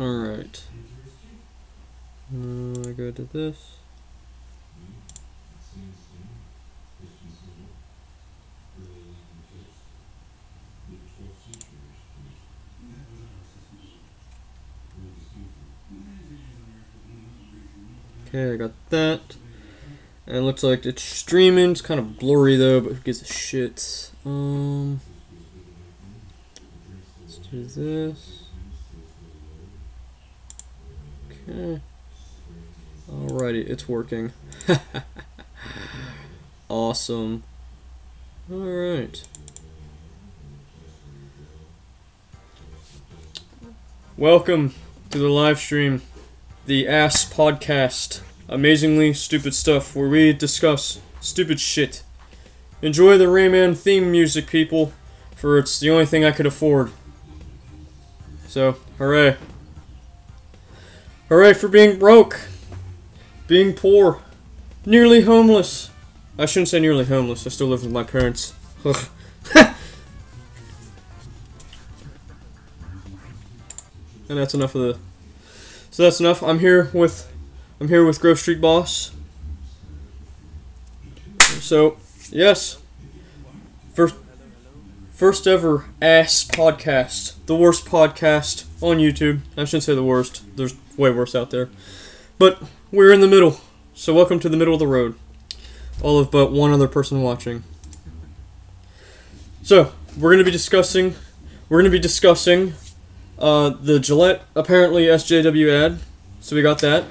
Alright. I go to this. Okay, I got that. And it looks like it's streaming. It's kind of blurry though, but who gives a shit? Let's do this. Okay. Alrighty, it's working. Awesome. Alright. Welcome to the live stream, the Ass Podcast. Amazingly stupid stuff where we discuss stupid shit. Enjoy the Rayman theme music, people, for it's the only thing I could afford. So, hooray. Hooray for being broke, being poor, nearly homeless. I shouldn't say nearly homeless, I still live with my parents. Ugh. And that's enough of the... So that's enough. I'm here with GroveStreetBoss. So, yes. First ever ass podcast. The worst podcast on YouTube. I shouldn't say the worst. There's way worse out there. But we're in the middle. So welcome to the middle of the road. All of but one other person watching. So, we're going to be discussing the Gillette apparently SJW ad. So we got that.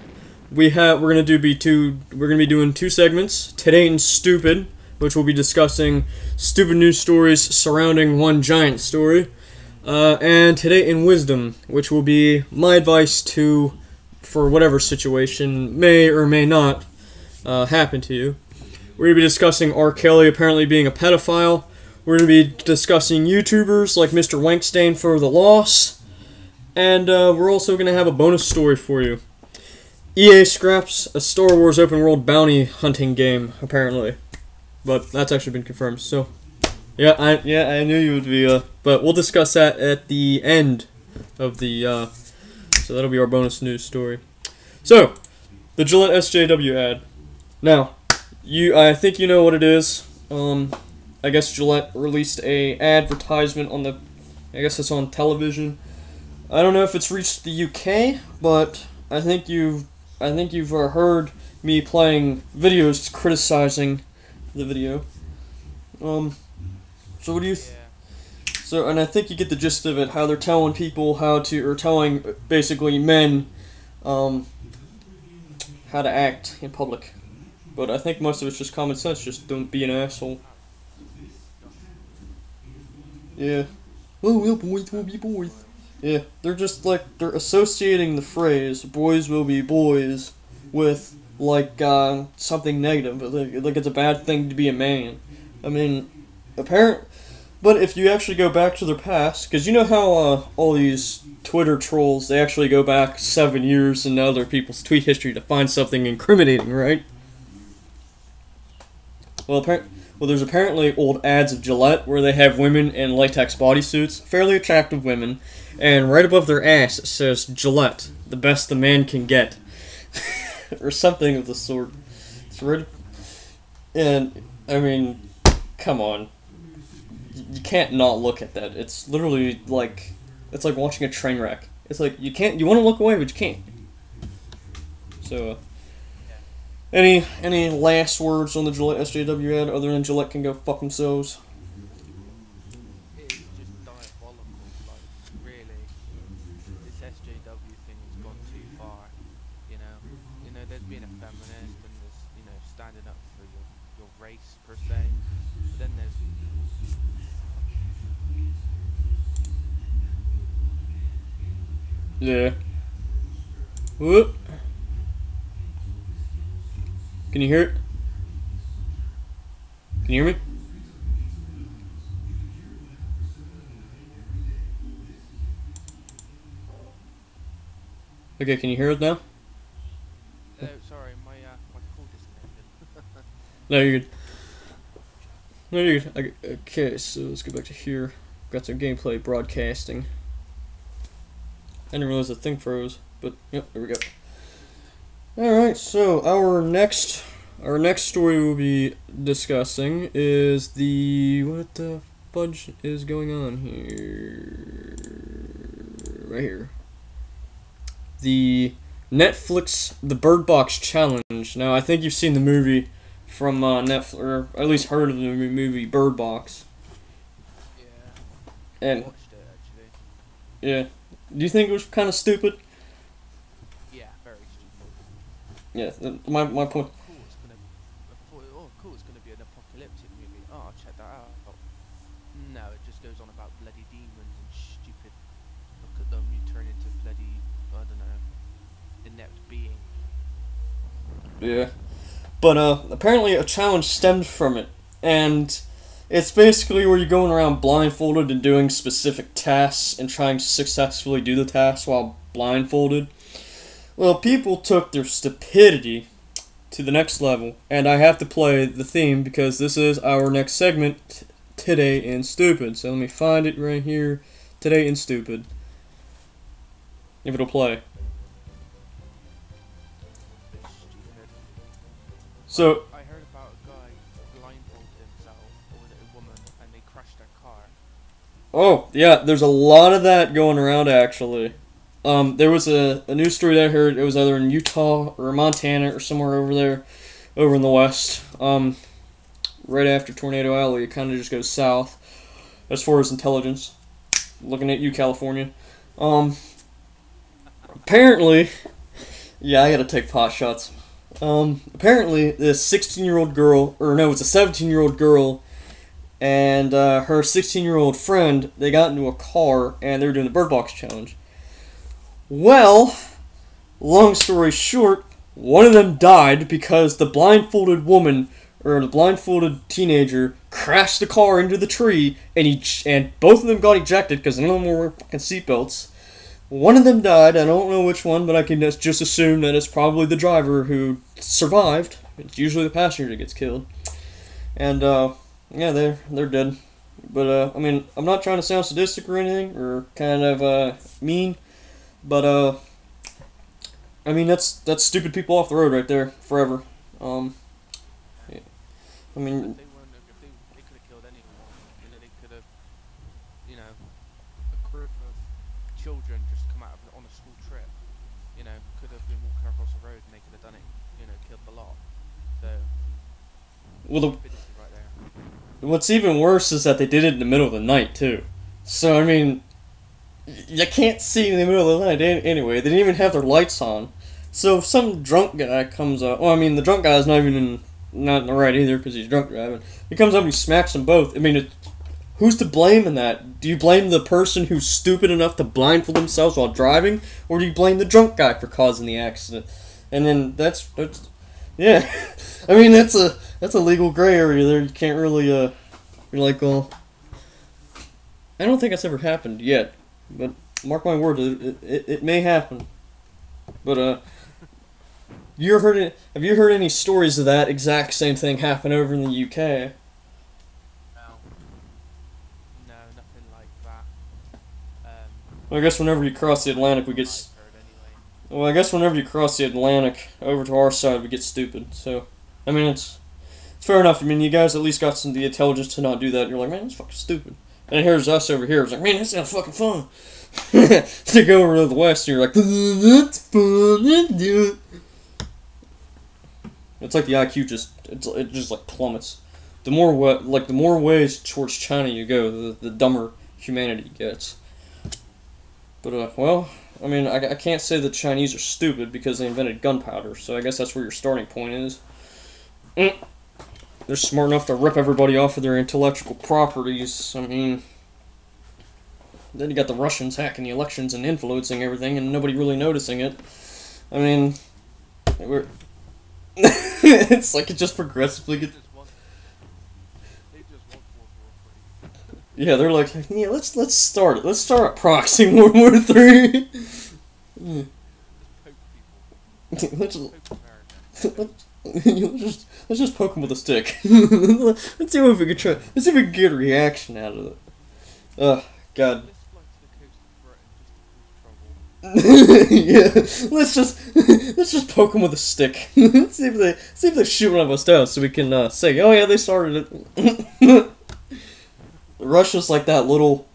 We're gonna be doing two segments. Today in Stupid, which will be discussing stupid news stories surrounding one giant story. And Today in Wisdom, which will be my advice for whatever situation may or may not happen to you. We're gonna be discussing R. Kelly apparently being a pedophile. We're gonna be discussing YouTubers like Mr. Wankstain for the loss. And we're also going to have a bonus story for you. EA scraps a Star Wars open world bounty hunting game, apparently. But that's actually been confirmed, so... Yeah, I knew you would be, but we'll discuss that at the end of the, so that'll be our bonus news story. So, the Gillette SJW ad. Now, I think you know what it is. I guess Gillette released a advertisement on the... I guess it's on television. I don't know if it's reached the UK, but I think you've heard me playing videos criticizing the video. So what do you? So, and I think you get the gist of it. How they're telling people telling basically men, how to act in public. But I think most of it's just common sense. Just don't be an asshole. Yeah. Oh, well, boys will be boys. Yeah, they're just like, they're associating the phrase, boys will be boys, with, like, something negative, like it's a bad thing to be a man. I mean, but if you actually go back to their past, because you know how, all these Twitter trolls, they actually go back 7 years into other people's tweet history to find something incriminating, right? Well, there's apparently old ads of Gillette where they have women in latex bodysuits, fairly attractive women, and right above their ass it says, Gillette, the best the man can get. Or something of the sort. It's right... And, I mean, come on. You can't not look at that. It's literally like... It's like watching a train wreck. It's like, you want to look away, but you can't. So, any last words on the Gillette SJW ad other than Gillette can go fuck themselves? Being a feminist and there's, standing up for your race per se. But then there's Yeah. Whoop. Can you hear it? Can you hear me? Okay, can you hear it now? oh, sorry, my call disconnected. No, you're good. No, you're good. Okay, so let's go back to here. Got some gameplay broadcasting. didn't realize the thing froze, but yep, there we go. Alright, so our next story we'll be discussing is what the fudge is going on here? Right here. The Netflix The Bird Box Challenge. Now, I think you've seen the movie from Netflix, or at least heard of the movie Bird Box. Yeah. And I watched it actually. yeah, do you think it was kind of stupid? Yeah, very stupid. Yeah, my point. Cool, it's gonna. I thought, oh, cool, it's gonna be an apocalyptic movie. Oh, I'll check that out. No, it just goes on about bloody demons and stupid. Look at them, you turn into bloody, I don't know, inept being. Yeah, but apparently a challenge stemmed from it, and it's basically where you're going around blindfolded and doing specific tasks and trying to successfully do the tasks while blindfolded. Well, people took their stupidity to the next level, and I have to play the theme because this is our next segment, Today in Stupid. So let me find it right here, Today in Stupid. If it'll play. Stupid. So, I heard about a guy blindfolded himself, or was it a woman, and they crashed their car. oh, yeah, there's a lot of that going around, actually. There was a news story that I heard, it was either in Utah or Montana or somewhere over there, over in the west. Right after Tornado Alley, it kind of just goes south, as far as intelligence. Looking at you, California. Apparently, yeah, I gotta take pot shots. Apparently, this 16-year-old girl, or no, it's a 17-year-old girl, and her 16-year-old friend, they got into a car, and they were doing the Bird Box Challenge. Well, long story short, one of them died because the blindfolded woman, or the blindfolded teenager, crashed the car into the tree, and both of them got ejected because none of them were wearing fucking seatbelts. One of them died, I don't know which one, but I can just assume that it's probably the driver who survived. It's usually the passenger that gets killed. And, yeah, they're dead. But, I mean, I'm not trying to sound sadistic or anything, or kind of, mean, but, I mean, that's stupid people off the road right there, forever. Yeah. I mean, If they weren't, if they could have killed anyone. You know, they could have, you know, a group of children just come out on a school trip. You know, could have been walking across the road and they could have done it. You know, killed the lot. So, well, stupidity right there. what's even worse is that they did it in the middle of the night, too. So, I mean, you can't see in the middle of the night anyway. They didn't even have their lights on. So if some drunk guy comes up, well, I mean, the drunk guy's not even not in the right either because he's drunk driving. He comes up and he smacks them both. I mean, who's to blame in that? Do you blame the person who's stupid enough to blindfold themselves while driving, or do you blame the drunk guy for causing the accident? And then that's yeah. I mean, that's a legal gray area there. You can't really you're like, well, I don't think that's ever happened yet. But mark my words, it may happen. But have you heard any stories of that exact same thing happen over in the UK? No, nothing like that. Well, I guess whenever you cross the Atlantic, we get. Well, I guess whenever you cross the Atlantic over to our side, we get stupid. So, I mean, it's fair enough. I mean, you guys at least got the intelligence to not do that. You're like, man, that's fucking stupid. And here's us over here. It's like, man, that sounds fucking fun. To go over to the west, and you're like, that's fun. Do it. It's like the IQ it just like plummets. The more ways towards China you go, the dumber humanity gets. But well, I mean, I can't say the Chinese are stupid because they invented gunpowder. So I guess that's where your starting point is. They're smart enough to rip everybody off of their intellectual properties. I mean, then you got the Russians hacking the elections and influencing everything, and nobody really noticing it. I mean, it's like it just progressively gets. Yeah, they're like, yeah, let's start it. Let's start a proxy World War III. Let's just poke him with a stick. Let's see if we can try. Let's see if we can get a reaction out of it. God. Yeah, let's just poke them with a stick. see if they shoot one of us down, so we can say, oh yeah, they started it. Russia's like that little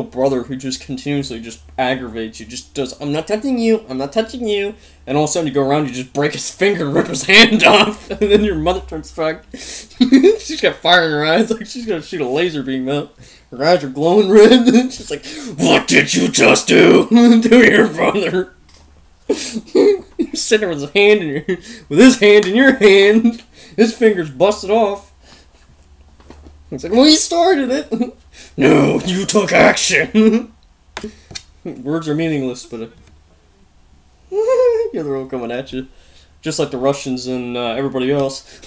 brother who just continuously just aggravates you. Just does, I'm not touching you, I'm not touching you, and all of a sudden you go around, you just break his finger, rip his hand off, and then your mother turns back. She's got fire in her eyes, like she's gonna shoot a laser beam out. Her eyes are glowing red. She's like, "What did you just do to your brother?" You're sitting there with his hand in your hand. His finger's busted off. It's like, well, he started it. No, you took action. Words are meaningless, but yeah, they're all coming at you, just like the Russians and everybody else.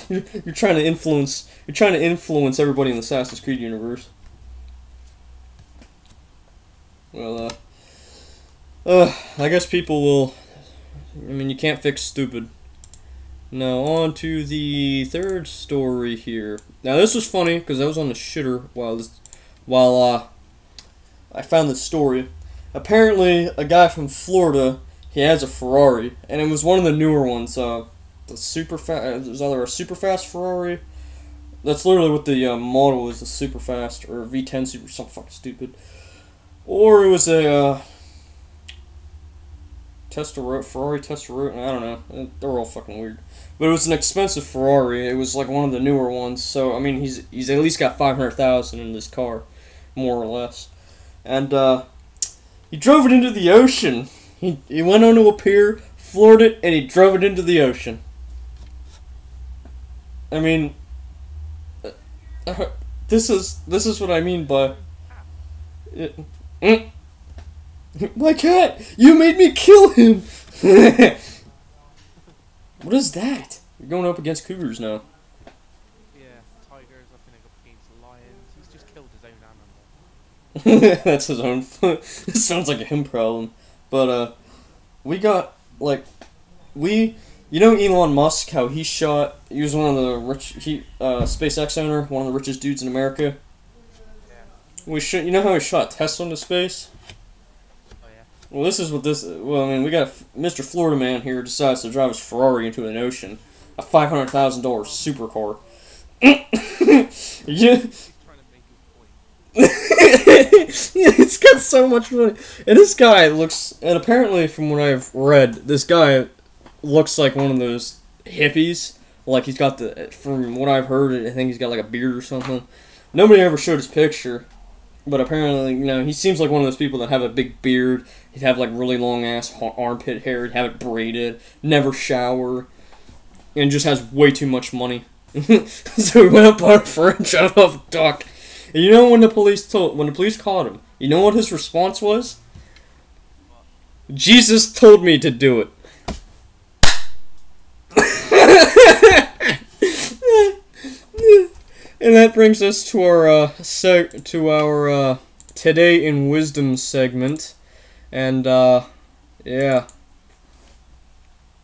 You're trying to influence everybody in the Assassin's Creed universe. Well, I guess people will. I mean, you can't fix stupid. Now on to the third story here. Now this was funny because I was on the shitter while I found this story. Apparently, a guy from Florida, he has a Ferrari, and it was one of the newer ones. The super fast. It was either a super fast Ferrari. That's literally what the model is, the super fast or V10 super, something fucking stupid. Or it was a Ferrari Testarossa. I don't know. They're all fucking weird. But it was an expensive Ferrari. It was like one of the newer ones. So I mean, he's at least got 500,000 in this car, more or less. And he drove it into the ocean. He went onto a pier, floored it, and he drove it into the ocean. I mean, this is what I mean by my cat. You made me kill him. What is that? You're going up against cougars now. Yeah, tigers. I think up against lions. He's just killed his own animal. That's his own. It sounds like a him problem. But we got like you know Elon Musk, how he was one of the rich, SpaceX owner, one of the richest dudes in America. Yeah. You know how he shot Tesla into space? Oh yeah. Well, I mean, we got Mr. Florida Man here decides to drive his Ferrari into an ocean, a $500,000 supercar. Yeah. Yeah, it's got so much money, and this guy looks, and apparently from what I've read, this guy looks like one of those hippies. Like he's got from what I've heard, I think he's got like a beard or something. Nobody ever showed his picture, but apparently, you know, he seems like one of those people that have a big beard. He'd have like really long ass armpit hair. He'd have it braided, never shower, and just has way too much money. So he went up on a fringe out of a dock. And you know when the police caught him, you know what his response was? Jesus told me to do it. And that brings us to our Today in Wisdom segment. And yeah.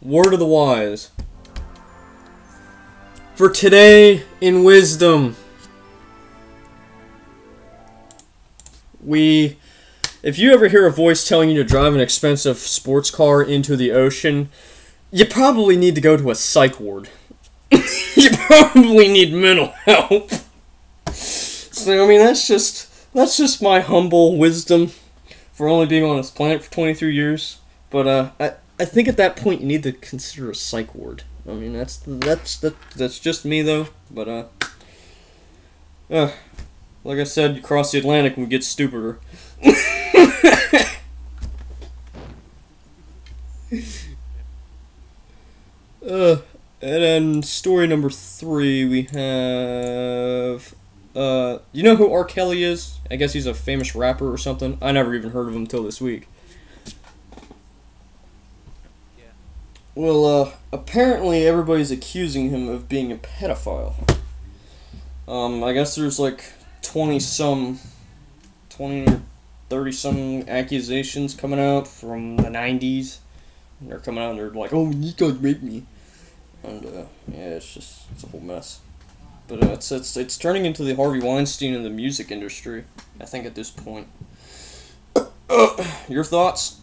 Word of the wise. For Today in Wisdom. If you ever hear a voice telling you to drive an expensive sports car into the ocean, you probably need to go to a psych ward. You probably need mental help. So, I mean, that's just my humble wisdom for only being on this planet for 23 years. But, I think at that point you need to consider a psych ward. I mean, that's just me, though. But, like I said, you cross the Atlantic and we get stupider. And then story number 3, we have, you know who R. Kelly is? I guess he's a famous rapper or something. I never even heard of him until this week. Yeah. Well, apparently everybody's accusing him of being a pedophile. I guess there's like 20 or 30-some accusations coming out from the 90s. And they're coming out and they're like, oh, you guys raped me. And, yeah, it's a whole mess. But it's turning into the Harvey Weinstein of the music industry, I think, at this point. Your thoughts?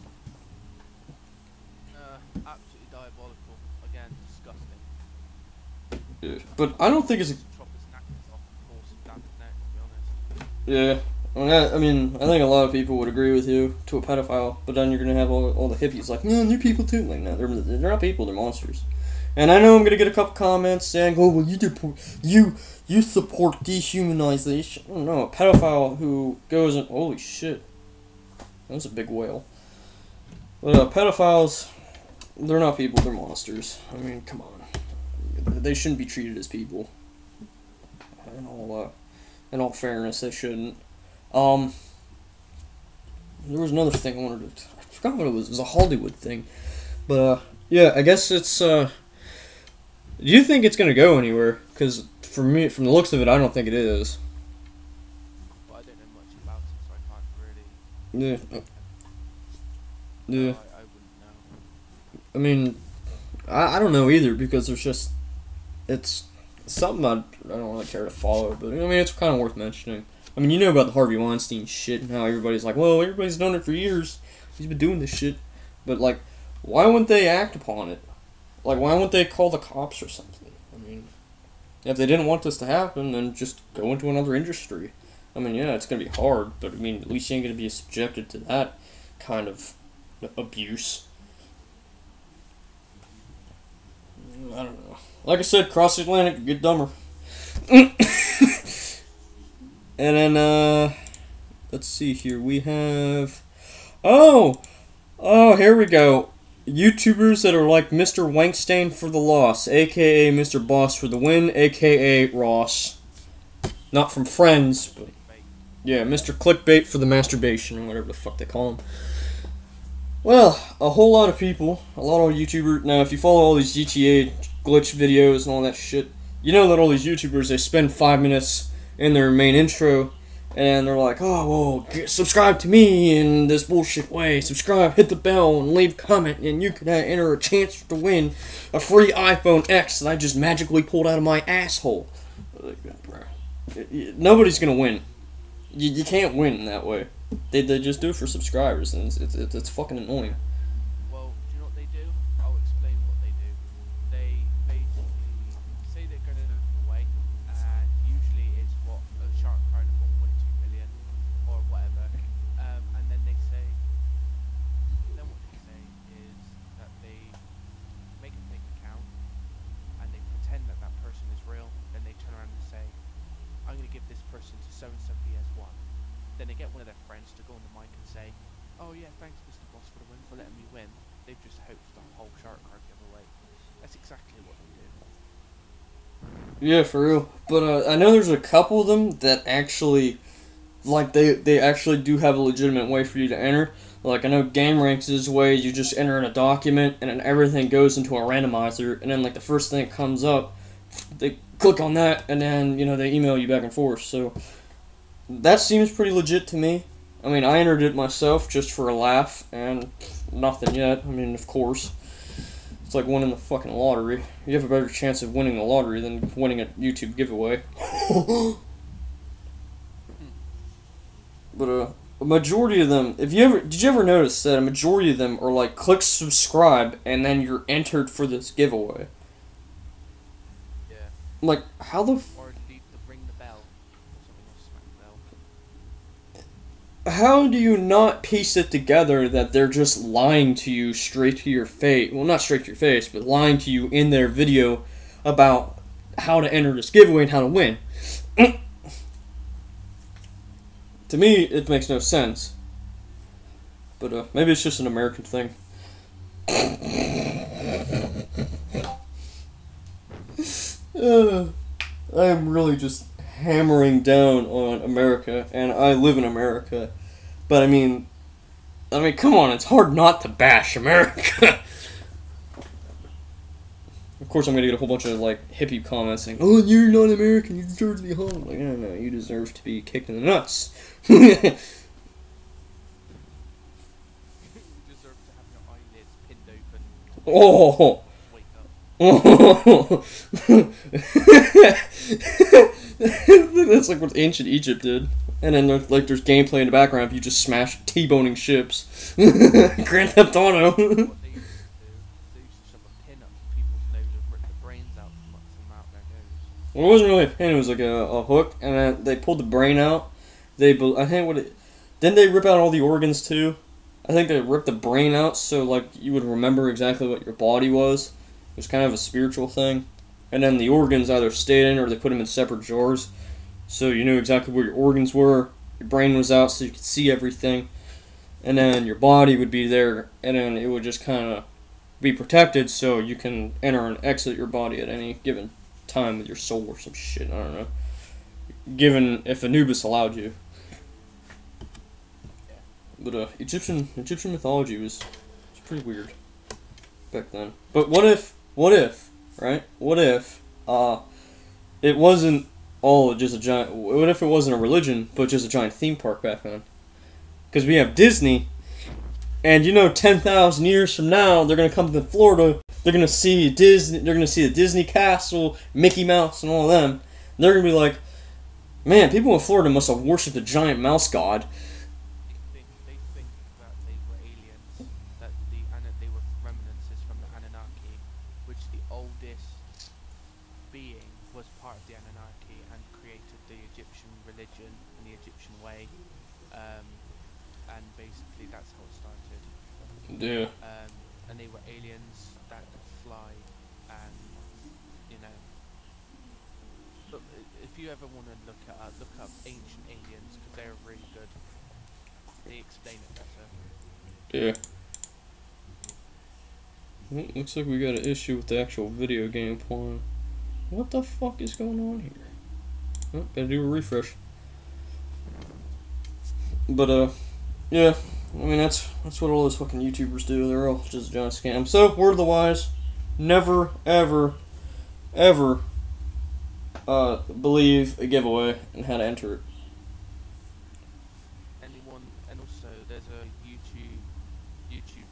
Absolutely diabolical. Again, disgusting. Yeah, but I don't think it's. Chop his knackers off and force him down his neck, to be honest. Yeah. I mean, I think a lot of people would agree with you to a pedophile, but then you're gonna have all the hippies like, no, they're people too. Like, no, they're not people, they're monsters. And I know I'm gonna get a couple comments saying, oh, well, you support dehumanization. I don't know, a pedophile who goes and, holy shit, that was a big whale. But pedophiles, they're not people, they're monsters. I mean, come on. They shouldn't be treated as people. In all fairness, they shouldn't. There was another thing I wanted to... I forgot what it was. It was a Hollywood thing. But, yeah, I guess it's, Do you think it's gonna go anywhere? Because, for me, from the looks of it, I don't think it is. But I don't know much about it, so I can't really... Yeah. I wouldn't know. I mean, I don't know either, because there's just... It's something I don't really care to follow, but, I mean, it's kind of worth mentioning. I mean, you know about the Harvey Weinstein shit and how everybody's like, well, everybody's done it for years. He's been doing this shit. But, like, why wouldn't they act upon it? Like, why wouldn't they call the cops or something? I mean, if they didn't want this to happen, then just go into another industry. I mean, yeah, it's going to be hard, but, I mean, at least you ain't going to be subjected to that kind of abuse. I don't know. Like I said, cross the Atlantic, get dumber. And then, let's see here. We have... Oh, here we go. YouTubers that are like Mr. Wankstein for the loss, a.k.a. Mr. Boss for the win, a.k.a. Ross. Not from Friends, but... Yeah, Mr. Clickbait for the masturbation, or whatever the fuck they call him. Well, a whole lot of people, a lot of YouTubers... Now, if you follow all these GTA glitch videos and all that shit, you know that all these YouTubers, they spend 5 minutes in their main intro, and they're like, oh, well, subscribe to me in this bullshit way, subscribe, hit the bell, and leave a comment, and you can enter a chance to win a free iPhone X that I just magically pulled out of my asshole. Nobody's gonna win. You can't win that way. They just do it for subscribers, and it's fucking annoying. Well, do you know what they do? I'll explain what they do. They basically say they're going to give it away, and usually it's a shark card of 1.2 million or whatever. And then what they say is that they make a fake account and they pretend that that person is real. Then they turn around and say, I'm going to give this person to so-and-so PS1. Then they get one of their friends to go on the mic and say, oh yeah, thanks Mr. Boss for letting me win. They've just hoaxed the whole shark card giveaway. That's exactly what they do. Yeah, for real. But I know there's a couple of them that actually, like, they actually do have a legitimate way for you to enter. Like, I know GameRanks is a way you just enter in a document, and then everything goes into a randomizer, and then, like, the first thing that comes up, they click on that, and then, you know, they email you back and forth, so... That seems pretty legit to me. I mean, I entered it myself just for a laugh, and nothing yet. I mean, of course. It's like winning the fucking lottery. You have a better chance of winning the lottery than winning a YouTube giveaway. But, a majority of them, did you ever notice that a majority of them are like, click subscribe, and then you're entered for this giveaway? Yeah. Like, how the How do you not piece it together that they're just lying to you straight to your face? Well, not straight to your face, but lying to you in their video about how to enter this giveaway and how to win. To me, it makes no sense. But maybe it's just an American thing. I'm really just hammering down on America, and I live in America, but I mean, come on, it's hard not to bash America. Of course, I'm gonna get a whole bunch of, like, hippie comments saying, oh, you're not American, you deserve to be hung. Like, no, you deserve to be kicked in the nuts. You deserve to have your eyelids pinned open. Oh! Wake up. That's like what ancient Egypt did. And then there's gameplay in the background if you just smash T-boning ships. Grand Theft Auto. What they used to do, they used to shove a pin up people's nose and rip the brains out from out their nose. Well, it wasn't really a pin, it was like a hook, and then they pulled the brain out. I think didn't they rip out all the organs too? I think they ripped the brain out so like you would remember exactly what your body was. It was kind of a spiritual thing. And then the organs either stayed in or they put them in separate drawers. So you knew exactly where your organs were. Your brain was out so you could see everything. And then your body would be there. And then it would just kind of be protected so you can enter and exit your body at any given time with your soul or some shit. I don't know. Given if Anubis allowed you. But Egyptian mythology was pretty weird back then. But what if, right? What if it wasn't all just a giant... What if it wasn't a religion, but just a giant theme park back then? Because we have Disney, and 10,000 years from now, they're going to come to Florida, they're going to see Disney, they're going to see the Disney Castle, Mickey Mouse, and all of them. And they're going to be like, man, people in Florida must have worshipped a giant mouse god. They think that they were aliens, that they were reminiscences from the Anunnaki, which the oldest being was part of the Anunnaki and created the Egyptian religion and the Egyptian way, and basically that's how it started. Yeah. And they were aliens that could fly, and Look, if you ever want to look up ancient aliens, because they're really good. They explain it better. Yeah. Looks like we got an issue with the actual video game playing. What the fuck is going on here? Oh, gotta do a refresh. But yeah. I mean that's what all those fucking YouTubers do. They're all just a giant scam. So word of the wise: never, ever, ever believe a giveaway and how to enter it. And also there's a YouTube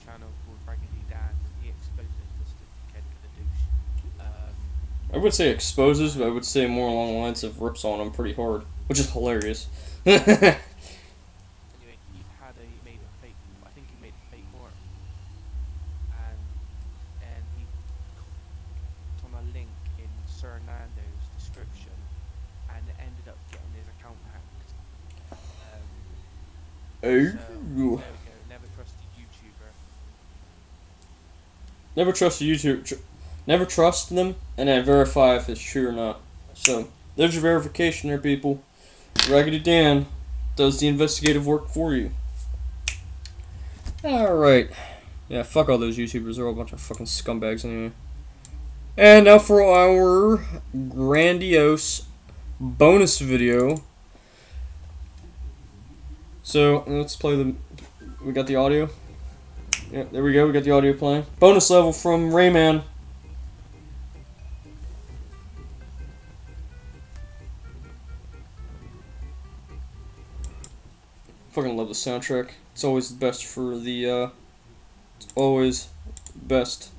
channel called Raggedy Dan, and he exposes this dickhead with a douche. I would say exposes, but I would say more along the lines of rips on them pretty hard, which is hilarious. Anyway, he made a fake. I think he made a fake work, and he put on a link in Sir Nando's description, and it ended up getting his account hacked. So there we go. Never trust a YouTuber. Never trust a YouTuber. Never trust them, and then verify if it's true or not. So there's your verification there, people. Raggedy Dan does the investigative work for you. Alright. Yeah, fuck all those YouTubers. They're all a bunch of fucking scumbags anyway. And now for our grandiose bonus video. So, let's play the... We got the audio? Yeah, there we go. We got the audio playing. Bonus level from Rayman. Fucking love the soundtrack. It's always the best for the, it's always best.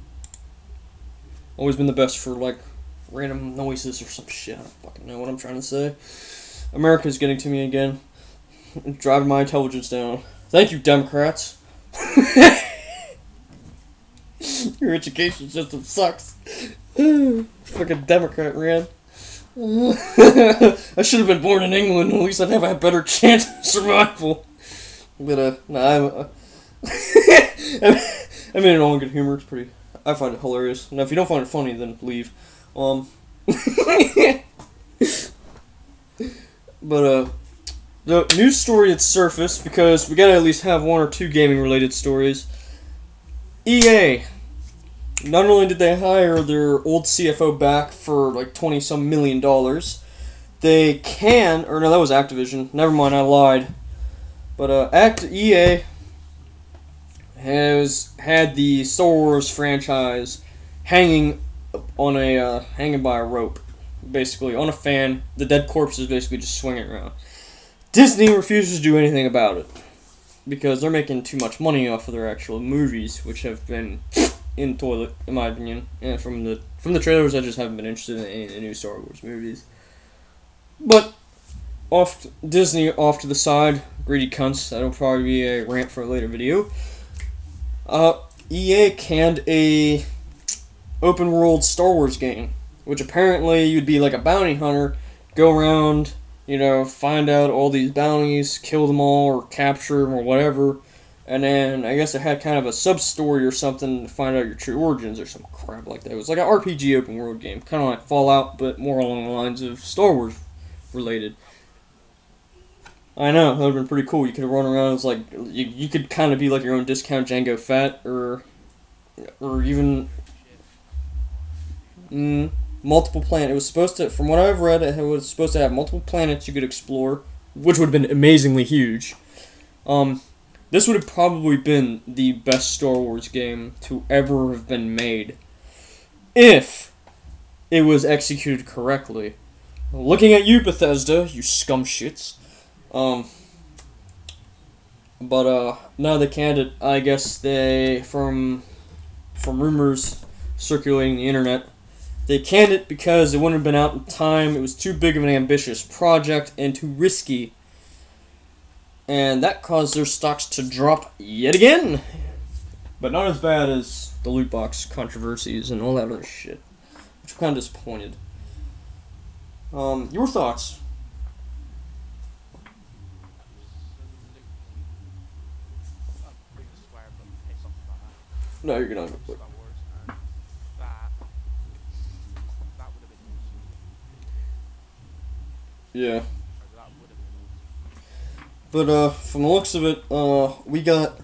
Always been the best for, like, random noises or some shit. I don't fucking know what I'm trying to say. America's getting to me again. Driving my intelligence down. Thank you, Democrats. Your education system sucks. Fucking Democrat ran. I should have been born in England. At least I'd have a better chance of survival. But nah, I mean, in all good humor, it's pretty. I find it hilarious. Now, if you don't find it funny, then leave. But the news story had surfaced because we gotta at least have one or two gaming-related stories. EA. Not only did they hire their old CFO back for like $20-some million, they can, or no, that was Activision. Never mind, I lied. But EA has had the Star Wars franchise hanging on a hanging by a rope, basically on a fan. The dead corpse is basically just swinging around. Disney refuses to do anything about it because they're making too much money off of their actual movies, which have been in toilet, in my opinion. And from the trailers, I just haven't been interested in any new Star Wars movies. But Disney off to the side, greedy cunts. That'll probably be a rant for a later video. EA canned a open world Star Wars game, which apparently you'd be like a bounty hunter, go around, you know, find out all these bounties, kill them all, or capture them, or whatever. And then I guess it had kind of a sub-story or something to find out your true origins or some crap like that. It was like an RPG open world game, kind of like Fallout, but more along the lines of Star Wars related. I know, that would have been pretty cool. You could have run around as like, you could kind of be like your own discount Jango Fett, or even multiple planets. It was supposed to, from what I've read, it was supposed to have multiple planets you could explore, which would have been amazingly huge. This would have probably been the best Star Wars game to ever have been made, if it was executed correctly. Looking at you, Bethesda, you scum shits. But now they canned it. I guess they, from rumors circulating the internet, they canned it because it wouldn't have been out in time. It was too big of an ambitious project and too risky. And that caused their stocks to drop yet again. But not as bad as the loot box controversies and all that other shit, which I'm kind of disappointed. Your thoughts? No, you're gonna. Star Wars, and that would have been awesome. Yeah. That would have been awesome. But from the looks of it, we got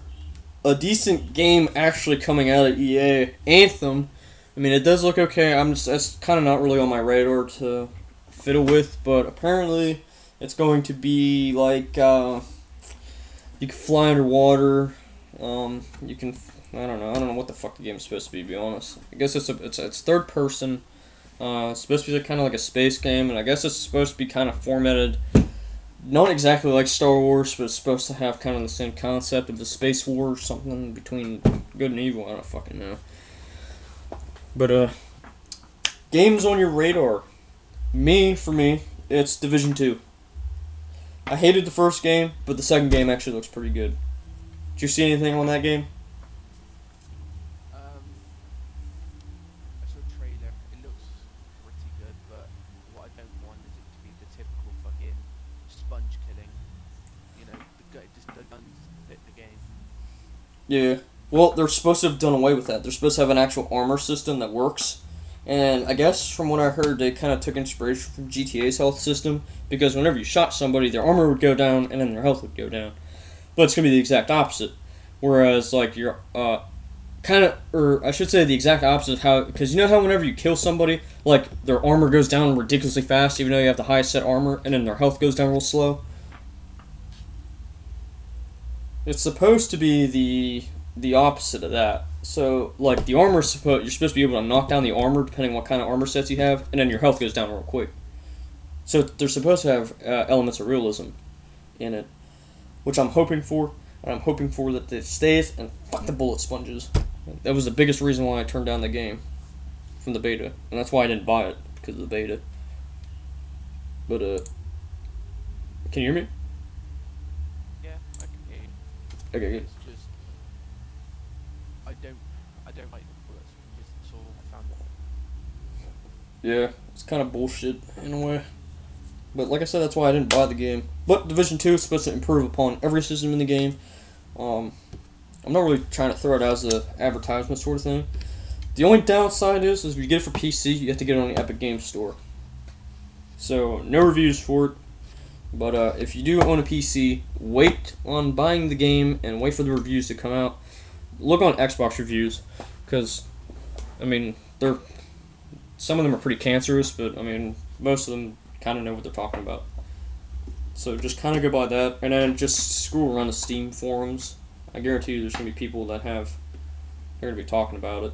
a decent game actually coming out of EA. Anthem. I mean, it does look okay. That's kind of not really on my radar to fiddle with, but apparently it's going to be like you can fly underwater. You can. I don't know what the fuck the game's supposed to be honest. I guess it's third person. It's supposed to be kind of like a space game, and I guess it's supposed to be kind of formatted, not exactly like Star Wars, but it's supposed to have kind of the same concept of the space war or something between good and evil. I don't fucking know. But games on your radar. For me, it's Division 2. I hated the first game, but the second game actually looks pretty good. Did you see anything on that game? I saw a trailer. It looks pretty good, but what I don't want is it to be the typical fucking sponge killing. You know, the guns fit the game. Yeah. Well, they're supposed to have done away with that. They're supposed to have an actual armor system that works. And I guess from what I heard, they kind of took inspiration from GTA's health system, because whenever you shot somebody, their armor would go down and then their health would go down. But it's going to be the exact opposite. Whereas, like, you're or I should say the exact opposite of how, because you know how whenever you kill somebody, like, their armor goes down ridiculously fast, even though you have the highest set armor, and then their health goes down real slow? It's supposed to be the opposite of that. So, like, the armor, you're supposed to be able to knock down the armor depending on what kind of armor sets you have, and then your health goes down real quick. So they're supposed to have elements of realism in it, which I'm hoping for, and I'm hoping for that it stays, and fuck the bullet sponges. That was the biggest reason why I turned down the game from the beta, and that's why I didn't buy it, because of the beta. But, can you hear me? Yeah, I can hear you. Okay, good. It's just I don't like the bullet sponges. That's all I found. Yeah, it's kind of bullshit in a way. But like I said, that's why I didn't buy the game. But Division 2 is supposed to improve upon every system in the game. I'm not really trying to throw it out as an advertisement sort of thing. The only downside is if you get it for PC, you have to get it on the Epic Games Store. So, no reviews for it. But if you do own a PC, wait on buying the game and wait for the reviews to come out. Look on Xbox reviews, because, I mean, some of them are pretty cancerous, but, I mean, most of them kind of know what they're talking about. So just kind of go by that, and then just scroll around the Steam forums. I guarantee you there's going to be people that they're going to be talking about it.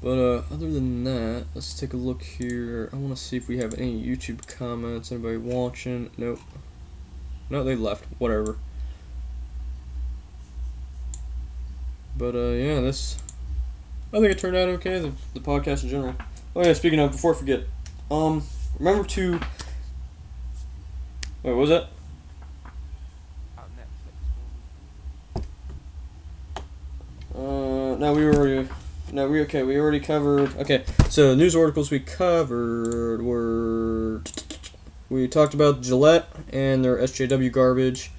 But other than that, let's take a look here. I want to see if we have any YouTube comments. Anybody watching? Nope. No, they left. Whatever. But yeah, I think it turned out okay. The podcast in general. Oh yeah, speaking of, before I forget, remember to. Wait, what was that? About Netflix. No, we already. No, we already covered. Okay, so news articles we covered were. We talked about Gillette and their SJW garbage.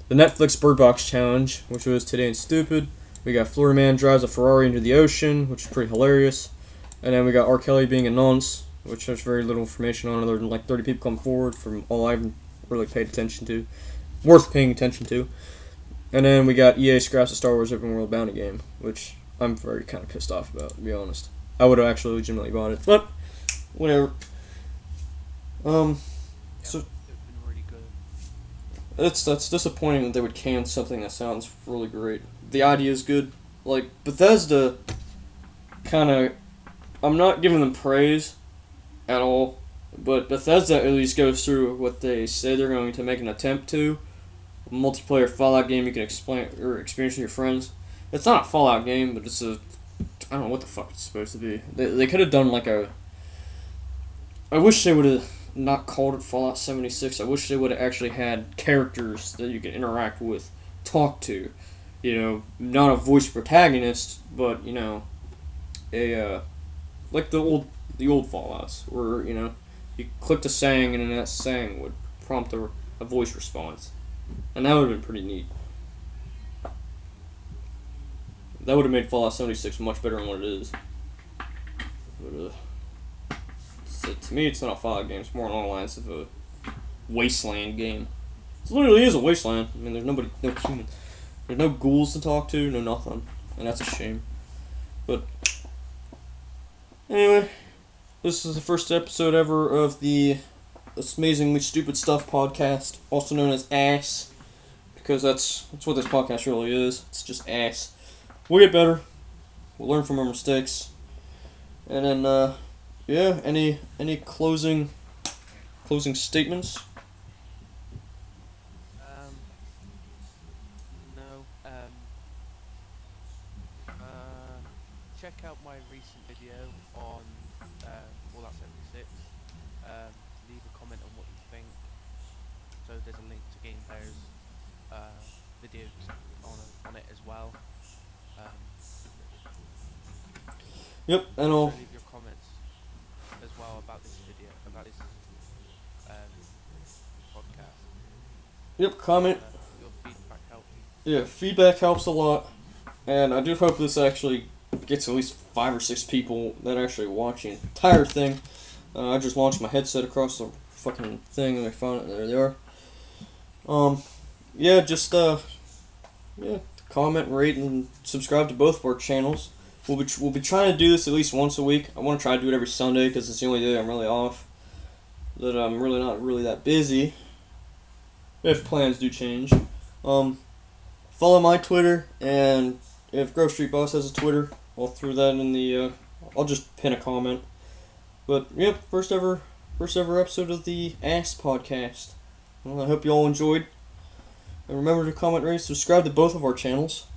The Netflix Bird Box Challenge, which was Today and Stupid. We got Florida Man drives a Ferrari into the ocean, which is pretty hilarious. And then we got R. Kelly being a nonce, which there's very little information on other than like 30 people come forward from all I've really paid attention to. Worth paying attention to. And then we got EA scraps the Star Wars Open World Bounty game, which I'm very kind of pissed off about, to be honest. I would have actually legitimately bought it, but whatever. So It's been really good. that's disappointing that they would can something that sounds really great. The idea is good. Like, Bethesda kind of... I'm not giving them praise at all, but Bethesda at least goes through what they say they're going to make an attempt to. A multiplayer Fallout game you can explain or experience with your friends. It's not a Fallout game, but it's a... I don't know what the fuck it's supposed to be. They could have done like a... I wish they would have not called it Fallout 76. I wish they would have actually had characters that you could interact with, talk to. You know, not a voice protagonist, but, you know, like the old Fallouts, where, you know, you clicked a saying and then that saying would prompt a voice response. And that would have been pretty neat. That would have made Fallout 76 much better than what it is. But, to me, it's not a Fallout game. It's more along the lines of a wasteland game. It literally is a wasteland. I mean, there's no humans. There's no ghouls to talk to, no nothing. And that's a shame. But, anyway, this is the first episode ever of the Amazingly Stupid Stuff podcast, also known as ASS, because that's what this podcast really is. It's just ASS. We'll get better. We'll learn from our mistakes. And then, yeah, any closing statements? Check out my recent video on Fallout 76. Leave a comment on what you think. So there's a link to Game Player's video on it as well. Yep, and I'll leave your comments as well about this video, about this podcast. Yep, comment. Your feedback helps. Yeah, feedback helps a lot, and I do hope this actually gets at least 5 or 6 people that are actually watching the entire thing. I just launched my headset across the fucking thing and I found it, and there they are. Yeah, just yeah, comment, rate, and subscribe to both of our channels. We'll be trying to do this at least once a week. I want to try to do it every Sunday because it's the only day I'm really off. That I'm really not really that busy. If plans do change. Follow my Twitter, and if GroveStreetBoss has a Twitter, I'll throw that in the. I'll just pin a comment. But yep, first ever episode of the ASS podcast. Well, I hope you all enjoyed. And remember to comment, rate, subscribe to both of our channels.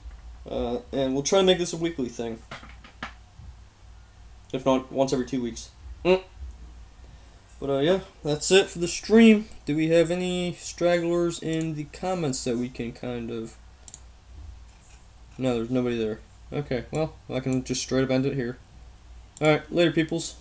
And we'll try to make this a weekly thing. If not, once every 2 weeks. But yeah, that's it for the stream. Do we have any stragglers in the comments that we can kind of... No, there's nobody there. Okay, well, I can just straight up end it here. Alright, later peoples.